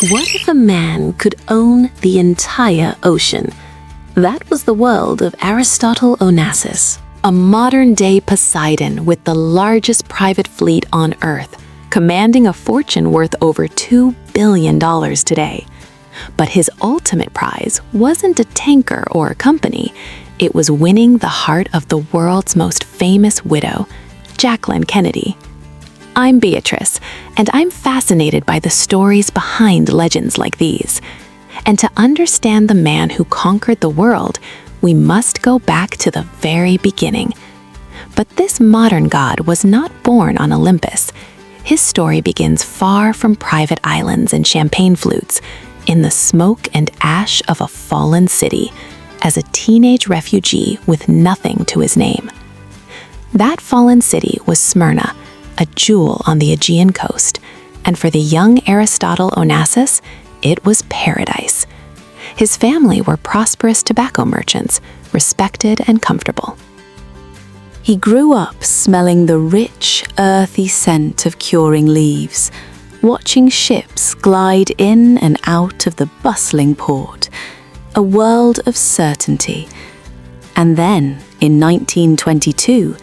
What if a man could own the entire ocean? That was the world of Aristotle Onassis, a modern-day Poseidon with the largest private fleet on Earth, commanding a fortune worth over $2 billion today. But his ultimate prize wasn't a tanker or a company. It was winning the heart of the world's most famous widow, Jacqueline Kennedy. I'm Beatrice, and I'm fascinated by the stories behind legends like these. And to understand the man who conquered the world, we must go back to the very beginning. But this modern god was not born on Olympus. His story begins far from private islands and champagne flutes, in the smoke and ash of a fallen city, as a teenage refugee with nothing to his name. That fallen city was Smyrna, a jewel on the Aegean coast, and for the young Aristotle Onassis, it was paradise. His family were prosperous tobacco merchants, respected and comfortable. He grew up smelling the rich, earthy scent of curing leaves, watching ships glide in and out of the bustling port, a world of certainty. And then, in 1922,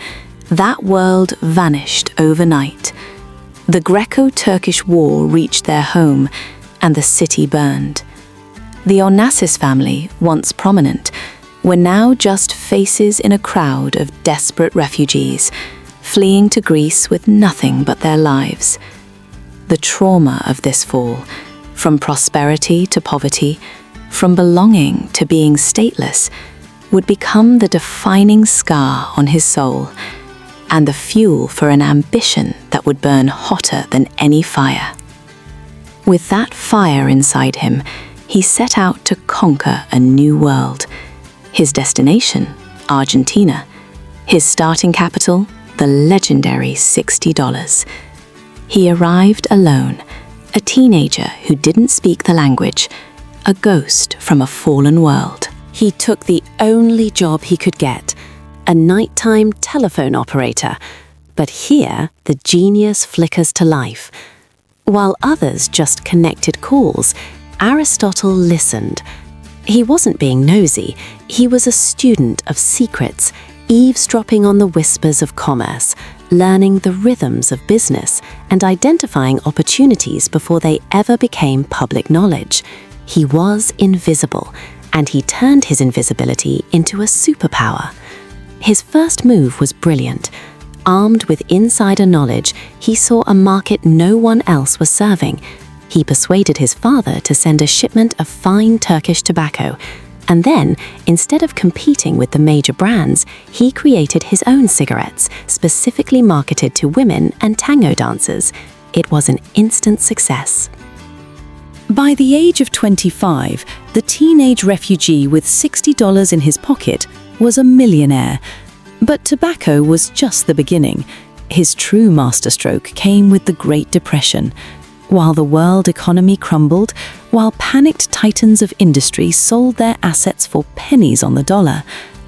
that world vanished overnight. The Greco-Turkish War reached their home, and the city burned. The Onassis family, once prominent, were now just faces in a crowd of desperate refugees, fleeing to Greece with nothing but their lives. The trauma of this fall, from prosperity to poverty, from belonging to being stateless, would become the defining scar on his soul, and the fuel for an ambition that would burn hotter than any fire. With that fire inside him, he set out to conquer a new world. His destination, Argentina. His starting capital, the legendary $60. He arrived alone, a teenager who didn't speak the language, a ghost from a fallen world. He took the only job he could get, a nighttime telephone operator. But here, the genius flickers to life. While others just connected calls, Aristotle listened. He wasn't being nosy. He was a student of secrets, eavesdropping on the whispers of commerce, learning the rhythms of business, and identifying opportunities before they ever became public knowledge. He was invisible, and he turned his invisibility into a superpower. His first move was brilliant. Armed with insider knowledge, he saw a market no one else was serving. He persuaded his father to send a shipment of fine Turkish tobacco, and then, instead of competing with the major brands, he created his own cigarettes, specifically marketed to women and tango dancers. It was an instant success. By the age of 25, the teenage refugee with $60 in his pocket was a millionaire. But tobacco was just the beginning. His true masterstroke came with the Great Depression. While the world economy crumbled, while panicked titans of industry sold their assets for pennies on the dollar,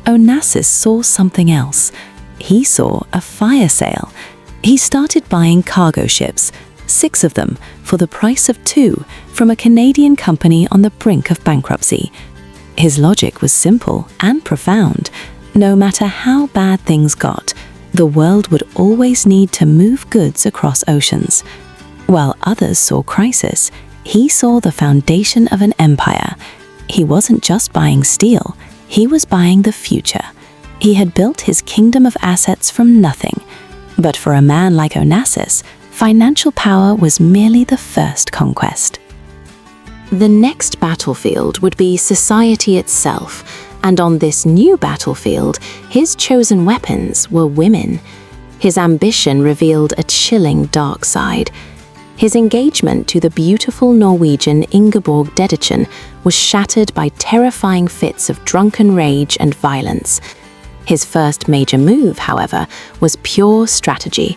Onassis saw something else. He saw a fire sale. He started buying cargo ships, 6 of them, for the price of 2, from a Canadian company on the brink of bankruptcy. His logic was simple and profound. No matter how bad things got, the world would always need to move goods across oceans. While others saw crisis, he saw the foundation of an empire. He wasn't just buying steel, he was buying the future. He had built his kingdom of assets from nothing. But for a man like Onassis, financial power was merely the first conquest. The next battlefield would be society itself, and on this new battlefield, his chosen weapons were women. His ambition revealed a chilling dark side. His engagement to the beautiful Norwegian Ingeborg Dedechen was shattered by terrifying fits of drunken rage and violence. His first major move, however, was pure strategy.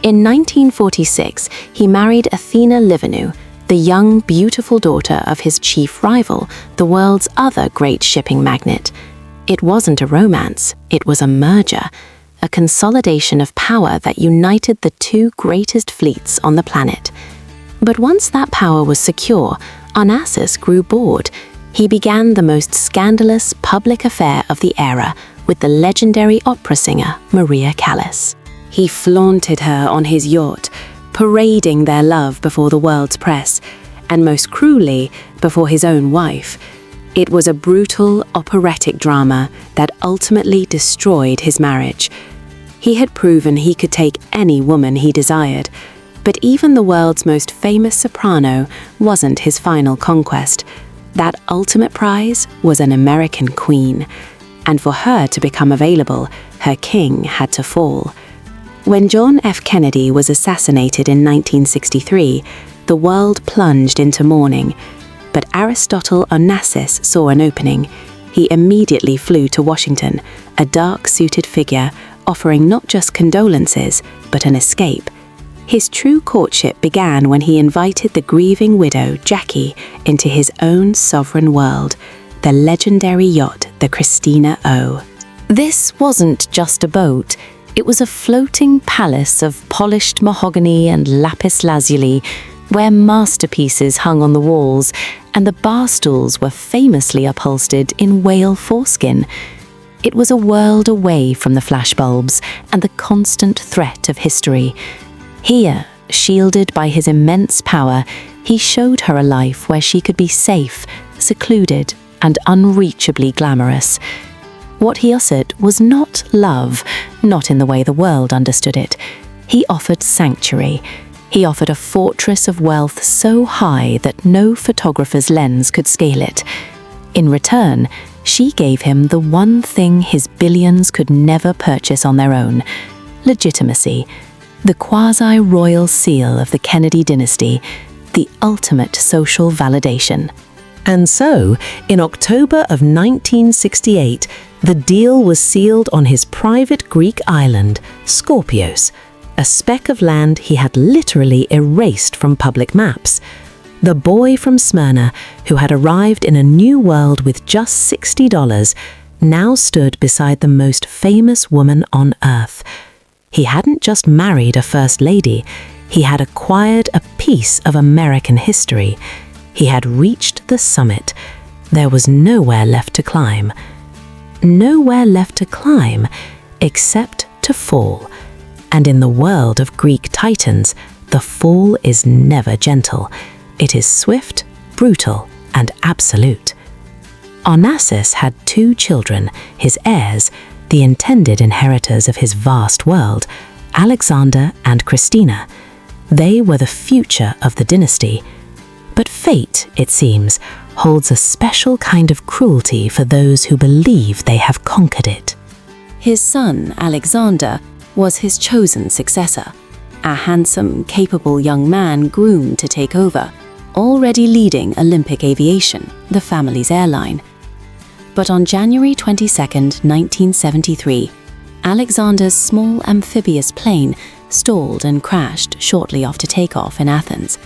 In 1946, he married Athena Livenu, the young, beautiful daughter of his chief rival, the world's other great shipping magnate. It wasn't a romance, it was a merger, a consolidation of power that united the 2 greatest fleets on the planet. But once that power was secure, Onassis grew bored. He began the most scandalous public affair of the era with the legendary opera singer Maria Callas. He flaunted her on his yacht, parading their love before the world's press, and most cruelly, before his own wife. It was a brutal, operatic drama that ultimately destroyed his marriage. He had proven he could take any woman he desired, but even the world's most famous soprano wasn't his final conquest. That ultimate prize was an American queen, and for her to become available, her king had to fall. When John F. Kennedy was assassinated in 1963, the world plunged into mourning. But Aristotle Onassis saw an opening. He immediately flew to Washington, a dark-suited figure offering not just condolences, but an escape. His true courtship began when he invited the grieving widow, Jackie, into his own sovereign world, the legendary yacht, the Christina O. This wasn't just a boat. It was a floating palace of polished mahogany and lapis lazuli, where masterpieces hung on the walls, and the bar stools were famously upholstered in whale foreskin. It was a world away from the flashbulbs and the constant threat of history. Here, shielded by his immense power, he showed her a life where she could be safe, secluded, and unreachably glamorous. What he offered was not love, not in the way the world understood it. He offered sanctuary. He offered a fortress of wealth so high that no photographer's lens could scale it. In return, she gave him the one thing his billions could never purchase on their own: legitimacy, the quasi-royal seal of the Kennedy dynasty, the ultimate social validation. And so, in October of 1968, the deal was sealed on his private Greek island, Skorpios, a speck of land he had literally erased from public maps. The boy from Smyrna, who had arrived in a new world with just $60, now stood beside the most famous woman on earth. He hadn't just married a first lady, he had acquired a piece of American history. He had reached the summit. There was nowhere left to climb. Nowhere left to climb except to fall. And in the world of Greek titans, the fall is never gentle. It is swift, brutal, and absolute. Onassis had 2 children, his heirs, the intended inheritors of his vast world, Alexander and Christina. They were the future of the dynasty. But fate, it seems, holds a special kind of cruelty for those who believe they have conquered it. His son, Alexander, was his chosen successor, a handsome, capable young man groomed to take over, already leading Olympic Aviation, the family's airline. But on January 22, 1973, Alexander's small amphibious plane stalled and crashed shortly after takeoff in Athens.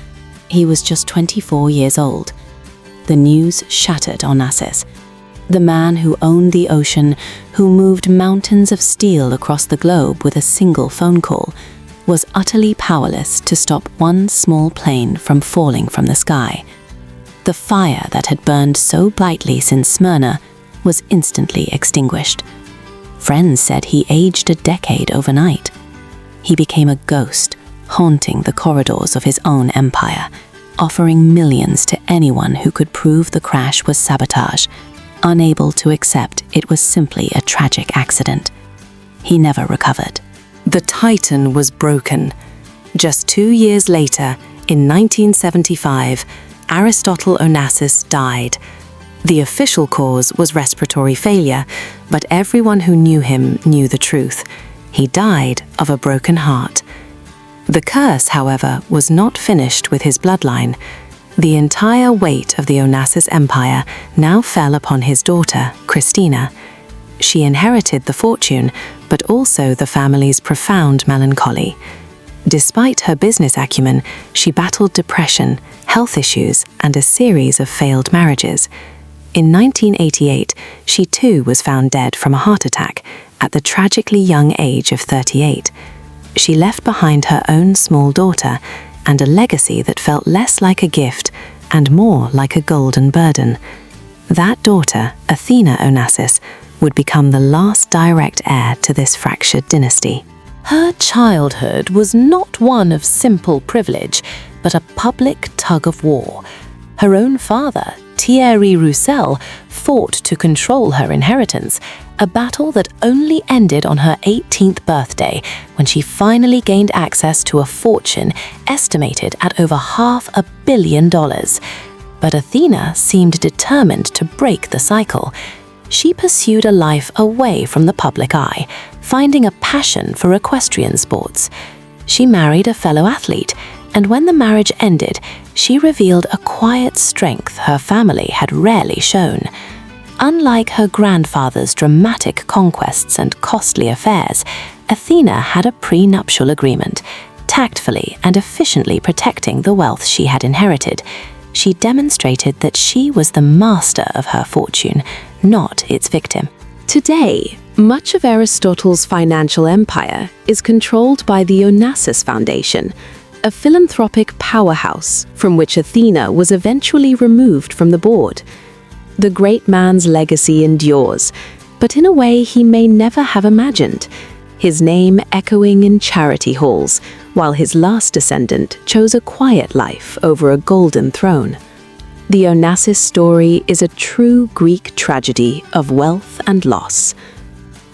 He was just 24 years old. The news shattered Onassis. The man who owned the ocean, who moved mountains of steel across the globe with a single phone call, was utterly powerless to stop one small plane from falling from the sky. The fire that had burned so brightly since Smyrna was instantly extinguished. Friends said he aged a decade overnight. He became a ghost, haunting the corridors of his own empire, offering millions to anyone who could prove the crash was sabotage, unable to accept it was simply a tragic accident. He never recovered. The Titan was broken. Just 2 years later, in 1975, Aristotle Onassis died. The official cause was respiratory failure, but everyone who knew him knew the truth. He died of a broken heart. The curse, however, was not finished with his bloodline. The entire weight of the Onassis empire now fell upon his daughter, Christina. She inherited the fortune, but also the family's profound melancholy. Despite her business acumen, she battled depression, health issues, and a series of failed marriages. In 1988, she too was found dead from a heart attack at the tragically young age of 38. She left behind her own small daughter and a legacy that felt less like a gift and more like a golden burden. That daughter, Athena Onassis, would become the last direct heir to this fractured dynasty. Her childhood was not one of simple privilege, but a public tug-of-war. Her own father, Thierry Roussel, fought to control her inheritance, a battle that only ended on her 18th birthday, when she finally gained access to a fortune estimated at over $500 million. But Athena seemed determined to break the cycle. She pursued a life away from the public eye, finding a passion for equestrian sports. She married a fellow athlete, and when the marriage ended, she revealed a quiet strength her family had rarely shown. Unlike her grandfather's dramatic conquests and costly affairs, Athena had a prenuptial agreement, tactfully and efficiently protecting the wealth she had inherited. She demonstrated that she was the master of her fortune, not its victim. Today, much of Aristotle's financial empire is controlled by the Onassis Foundation, a philanthropic powerhouse from which Athena was eventually removed from the board. The great man's legacy endures, but in a way he may never have imagined, his name echoing in charity halls, while his last descendant chose a quiet life over a golden throne. The Onassis story is a true Greek tragedy of wealth and loss.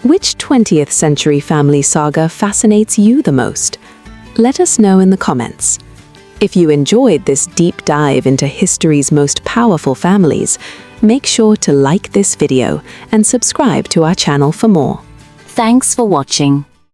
Which 20th century family saga fascinates you the most? Let us know in the comments. If you enjoyed this deep dive into history's most powerful families, make sure to like this video and subscribe to our channel for more. Thanks for watching.